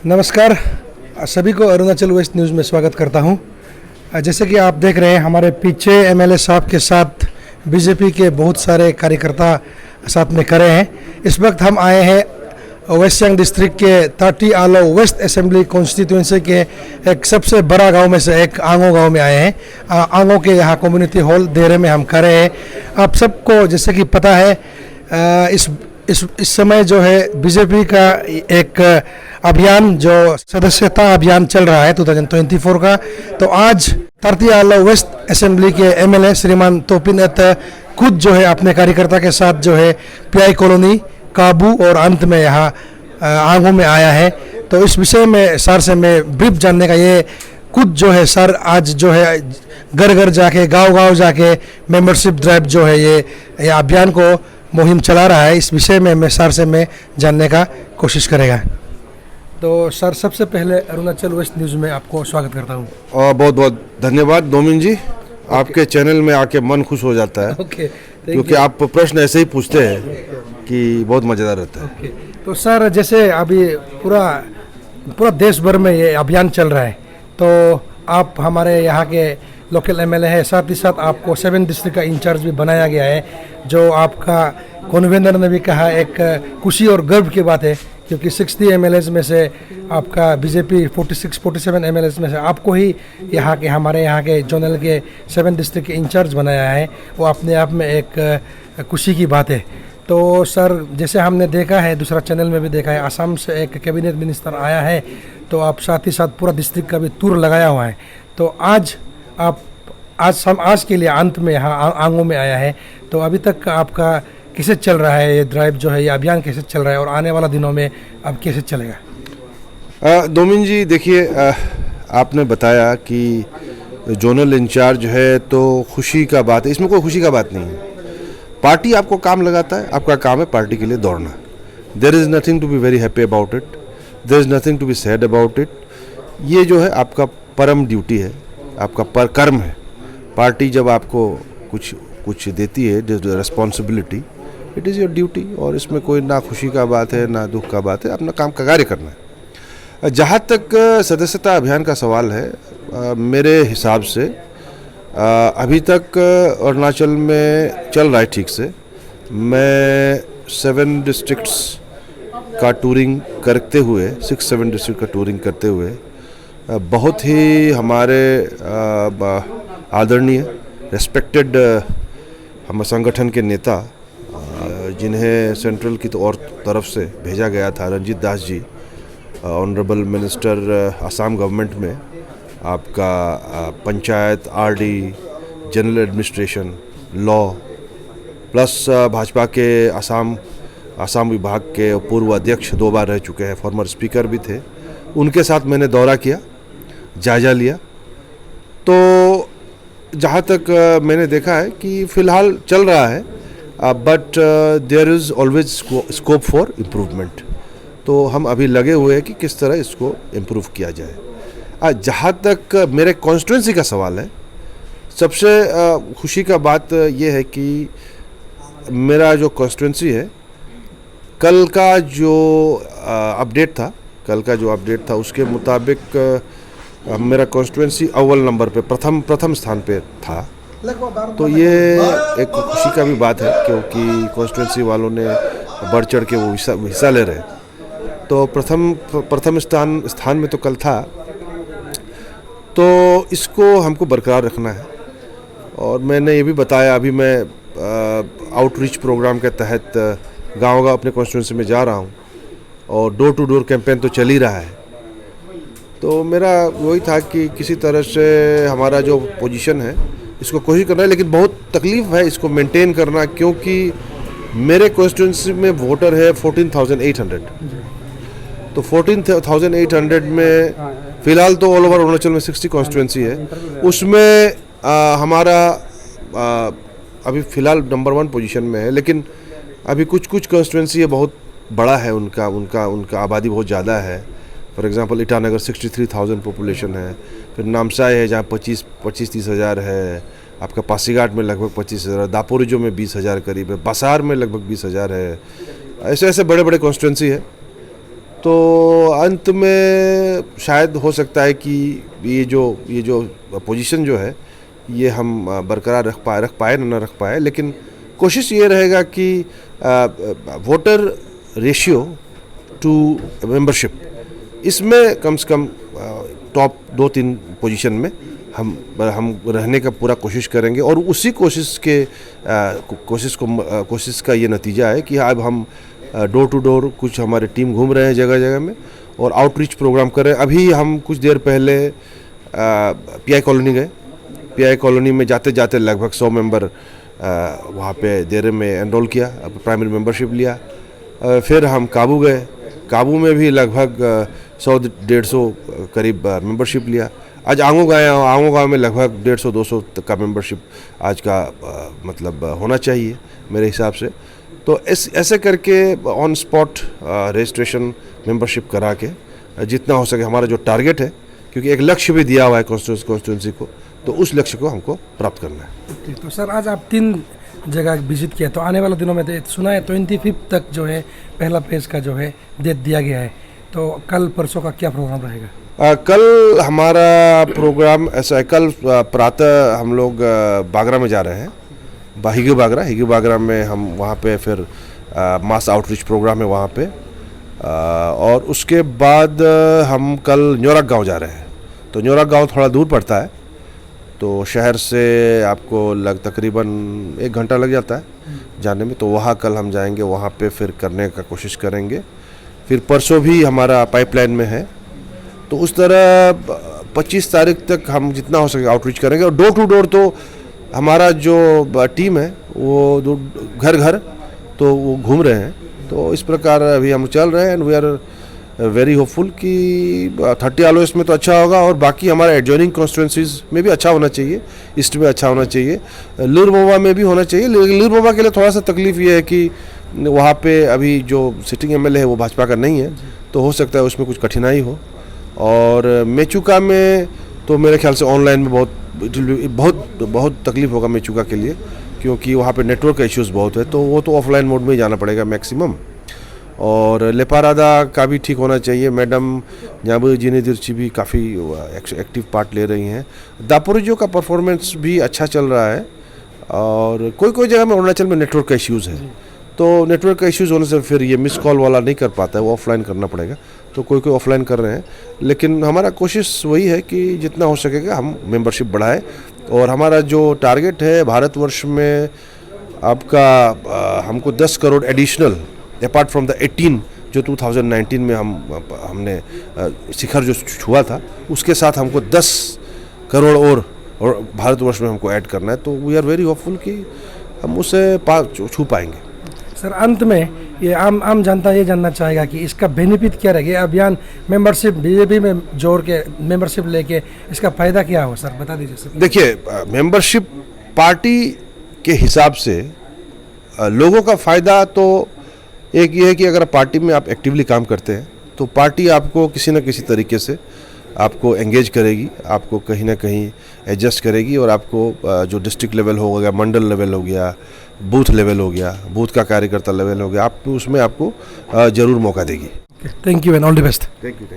नमस्कार, सभी को अरुणाचल वेस्ट न्यूज़ में स्वागत करता हूं। जैसे कि आप देख रहे हैं, हमारे पीछे एमएलए साहब के साथ बीजेपी के बहुत सारे कार्यकर्ता साथ में खड़े हैं। इस वक्त हम आए हैं वेस्ट सियांग डिस्ट्रिक्ट के 30 आलो वेस्ट असेंबली कॉन्स्टिट्यूंसी के एक सबसे बड़ा गांव में से एक आंगो गांव में आए हैं। आंगो के यहाँ कम्युनिटी हॉल देरे में हम खड़े हैं। आप सबको जैसे कि पता है, इस समय जो है बीजेपी का एक अभियान जो सदस्यता अभियान चल रहा है 2024 का। तो आज 30 आलो वेस्ट असेंबली के एमएलए श्रीमान तोपिन एत खुद जो है अपने कार्यकर्ता के साथ जो है पीआई कॉलोनी, काबू और अंत में यहाँ आंगो में आया है। तो इस विषय में सर से मैं ब्रीफ जानने का ये खुद जो है सर आज जो है घर घर जाके गांव-गांव जाके मेंबरशिप ड्राइव जो है ये अभियान को मुहिम चला रहा है। इस विषय में मैं सर से मैं जानने का कोशिश करेगा। तो सर, सबसे पहले अरुणाचल वेस्ट न्यूज़ में आपको स्वागत करता हूँ। बहुत बहुत धन्यवाद डोमिन जी। आपके चैनल में आके मन खुश हो जाता है। क्योंकि आप प्रश्न ऐसे ही पूछते हैं कि बहुत मज़ेदार रहता है। तो सर, जैसे अभी पूरा देश भर में ये अभियान चल रहा है, तो आप हमारे यहाँ के लोकल एमएलए है, साथ ही साथ आपको 7 डिस्ट्रिक्ट का इंचार्ज भी बनाया गया है, जो आपका कन्वीनर ने भी कहा एक खुशी और गर्व की बात है, क्योंकि 60 एमएलएज में से आपका बीजेपी 47 एमएलएज में से आपको ही हमारे यहाँ के जोनल के 7 डिस्ट्रिक्ट के इंचार्ज बनाया है। वो अपने आप में एक खुशी की बात है। तो सर, जैसे हमने देखा है, दूसरा चैनल में भी देखा है, असम से एक कैबिनेट मिनिस्टर आया है, तो आप साथ ही साथ पूरा डिस्ट्रिक्ट का भी टूर लगाया हुआ है। तो आज के लिए अंत में यहाँ आंगो में आया है। तो अभी तक आपका कैसे चल रहा है ये ड्राइव जो है, ये अभियान कैसे चल रहा है और आने वाला दिनों में अब कैसे चलेगा? डोमिन जी, देखिए, आपने बताया कि जोनल इंचार्ज है तो खुशी का बात है। इसमें कोई खुशी का बात नहीं है। पार्टी आपको काम लगाता है, आपका काम है पार्टी के लिए दौड़ना। There is nothing to be very happy about it, there is nothing to be sad about it. ये जो है आपका परम ड्यूटी है, आपका पर कर्म है। पार्टी जब आपको कुछ देती है responsibility, it is your duty. और इसमें कोई ना खुशी का बात है ना दुख का बात है, अपना काम का कार्य करना है। जहाँ तक सदस्यता अभियान का सवाल है, मेरे हिसाब से अभी तक अरुणाचल में चल रहा है ठीक से। मैं 7 डिस्ट्रिक्ट्स का टूरिंग करते हुए 6-7 डिस्ट्रिक्ट का टूरिंग करते हुए बहुत ही हमारे आदरणीय रेस्पेक्टेड हम संगठन के नेता, जिन्हें सेंट्रल की तो और तरफ से भेजा गया था, Ranjit Das ji, honourable minister Assam government में, आपका panchayat, RD, general administration, law, plus Bhajpa के असम विभाग के पूर्व अध्यक्ष 2 बार रह चुके हैं, फॉर्मर स्पीकर भी थे। उनके साथ मैंने दौरा किया, जायज़ा लिया। तो जहाँ तक मैंने देखा है कि फ़िलहाल चल रहा है, but there is always scope for improvement. तो हम अभी लगे हुए हैं कि किस तरह इसको इम्प्रूव किया जाए। जहाँ तक मेरे कॉन्स्टिट्यूंसी का सवाल है, सबसे खुशी का बात यह है कि मेरा जो कॉन्स्टिट्यूंसी है, कल का जो अपडेट था उसके मुताबिक मेरा कॉन्स्टिट्यूंसी अव्वल नंबर पे प्रथम स्थान पे था। तो ये एक खुशी का भी बात है, क्योंकि कॉन्स्टिट्यूंसी वालों ने बढ़ चढ़ के वो हिस्सा ले रहे। तो प्रथम स्थान में तो कल था, तो इसको हमको बरकरार रखना है। और मैंने ये भी बताया, अभी मैं आउटरीच प्रोग्राम के तहत गाँव अपने कॉन्स्टिट्यूंसी में जा रहा हूँ, और डोर टू डोर कैंपेन तो चल ही रहा है। तो मेरा वही था कि किसी तरह से हमारा जो पोजीशन है इसको कोशिश करना है, लेकिन बहुत तकलीफ़ है इसको मेंटेन करना, क्योंकि मेरे कॉन्स्टिट्यूंसी में वोटर है 14,800। तो 14,800 में फ़िलहाल तो ऑल ओवर अरुणाचल में 60 कॉन्स्टिट्यूंसी है, उसमें हमारा अभी फ़िलहाल नंबर 1 पोजीशन में है। लेकिन अभी कुछ कॉन्स्टिट्यूंसी है बहुत बड़ा है, उनका आबादी बहुत ज़्यादा है। फॉर एग्जांपल ईटानगर 63,000 पॉपुलेशन है, फिर नामसाई है जहाँ 25-30 हज़ार है, आपका पासीघाट में लगभग 25,000, दापोरिजो में 20,000 करीब है, बसार में लगभग 20,000 है। ऐसे बड़े बड़े कॉन्स्टिट्यूंसी है। तो अंत में शायद हो सकता है कि ये जो पोजीशन जो है ये हम बरकरार रख पाए न रख पाए, लेकिन कोशिश ये रहेगा कि वोटर रेशियो टू मेंबरशिप इसमें कम से कम टॉप 2-3 पोजीशन में हम रहने का पूरा कोशिश करेंगे। और उसी कोशिश का ये नतीजा है कि अब हम डोर टू डोर कुछ हमारे टीम घूम रहे हैं जगह जगह में और आउटरीच प्रोग्राम कर रहे हैं। अभी हम कुछ देर पहले पीआई कॉलोनी गए। पीआई कॉलोनी में जाते जाते लगभग 100 मेंबर वहाँ पे देरे में एनरोल किया, प्राइमरी मेंबरशिप लिया। फिर हम काबू गए। काबू में भी लगभग 100-150 करीब मेंबरशिप लिया। आज आंगो गाँव में लगभग 150-200 तक का मेंबरशिप आज का मतलब होना चाहिए मेरे हिसाब से। तो ऐसे करके ऑन स्पॉट रजिस्ट्रेशन मेंबरशिप करा के जितना हो सके हमारा जो टारगेट है, क्योंकि एक लक्ष्य भी दिया हुआ है कॉन्स्टिट्यूंसी को, तो उस लक्ष्य को हमको प्राप्त करना है। तो सर आज आप 3 जगह विजिट किया, तो आने वाले दिनों में सुना है 25 तक जो है पहला फेज का जो है डेट दिया गया है, तो कल परसों का क्या प्रोग्राम रहेगा? कल हमारा प्रोग्राम ऐसा है, कल प्रातः हम लोग बागरा में जा रहे हैं, हिगी बागरा में हम वहाँ पे फिर मास आउटरीच प्रोग्राम है वहाँ पे। और उसके बाद हम कल न्योरक गांव जा रहे हैं। तो न्योरक गांव थोड़ा दूर पड़ता है, तो शहर से आपको तकरीबन 1 घंटा लग जाता है जाने में। तो वहाँ कल हम जाएंगे, वहाँ पे फिर करने का कोशिश करेंगे। फिर परसों भी हमारा पाइपलाइन में है, तो उस तरह 25 तारीख तक हम जितना हो सके आउटरीच करेंगे। और डोर टू डोर तो हमारा जो टीम है वो घर घर तो वो घूम रहे हैं। तो इस प्रकार अभी हम चल रहे हैं and we are very hopeful कि 30 आलोस में तो अच्छा होगा और बाकी हमारे एडजॉइनिंग कॉन्स्टिट्यूंसीज में भी अच्छा होना चाहिए, ईस्ट में अच्छा होना चाहिए, लिरमोवा में भी होना चाहिए। लिरमोवा के लिए थोड़ा सा तकलीफ ये है कि वहाँ पे अभी जो सिटिंग एमएलए है वो भाजपा का नहीं है, तो हो सकता है उसमें कुछ कठिनाई हो। और मेचुका में तो मेरे ख्याल से ऑनलाइन में बहुत तकलीफ होगा मेचुका के लिए, क्योंकि वहाँ पे नेटवर्क इश्यूज़ बहुत है, तो वो तो ऑफलाइन मोड में ही जाना पड़ेगा मैक्सिमम। और लेपारादा का भी ठीक होना चाहिए। मैडम न्याबू जिनेदिरची भी काफ़ी एक्टिव पार्ट ले रही हैं। दापोरिजो का परफॉर्मेंस भी अच्छा चल रहा है। और कोई जगह में अरुणाचल में नेटवर्क का इश्यूज़ है, तो नेटवर्क का इश्यूज़ होने से फिर ये मिस कॉल वाला नहीं कर पाता है, वो ऑफलाइन करना पड़ेगा। तो कोई ऑफलाइन कर रहे हैं, लेकिन हमारा कोशिश वही है कि जितना हो सकेगा हम मेंबरशिप बढ़ाएं। और हमारा जो टारगेट है भारतवर्ष में आपका हमको 10 crore additional apart from the 18 जो 2019 में हमने शिखर जो छुआ था, उसके साथ हमको 10 करोड़ और भारतवर्ष में हमको ऐड करना है। तो वी आर वेरी होपफुल कि हम उसे छू पाएंगे। सर अंत में ये आम जनता ये जानना चाहेगा कि इसका बेनिफिट क्या रहेगा, अभियान मेंबरशिप बीजेपी में जोड़ के मेंबरशिप लेके इसका फ़ायदा क्या हो सर, बता दीजिए सर। देखिए, मेंबरशिप पार्टी के हिसाब से लोगों का फ़ायदा तो एक ये है कि अगर पार्टी में आप एक्टिवली काम करते हैं तो पार्टी आपको किसी न किसी तरीके से आपको एंगेज करेगी, आपको कहीं ना कहीं एडजस्ट करेगी और आपको जो डिस्ट्रिक्ट लेवल हो गया, मंडल लेवल हो गया, बूथ लेवल हो गया, बूथ का कार्यकर्ता लेवल हो गया, आप उसमें आपको ज़रूर मौका देगी। Thank you and all the best. Thank you.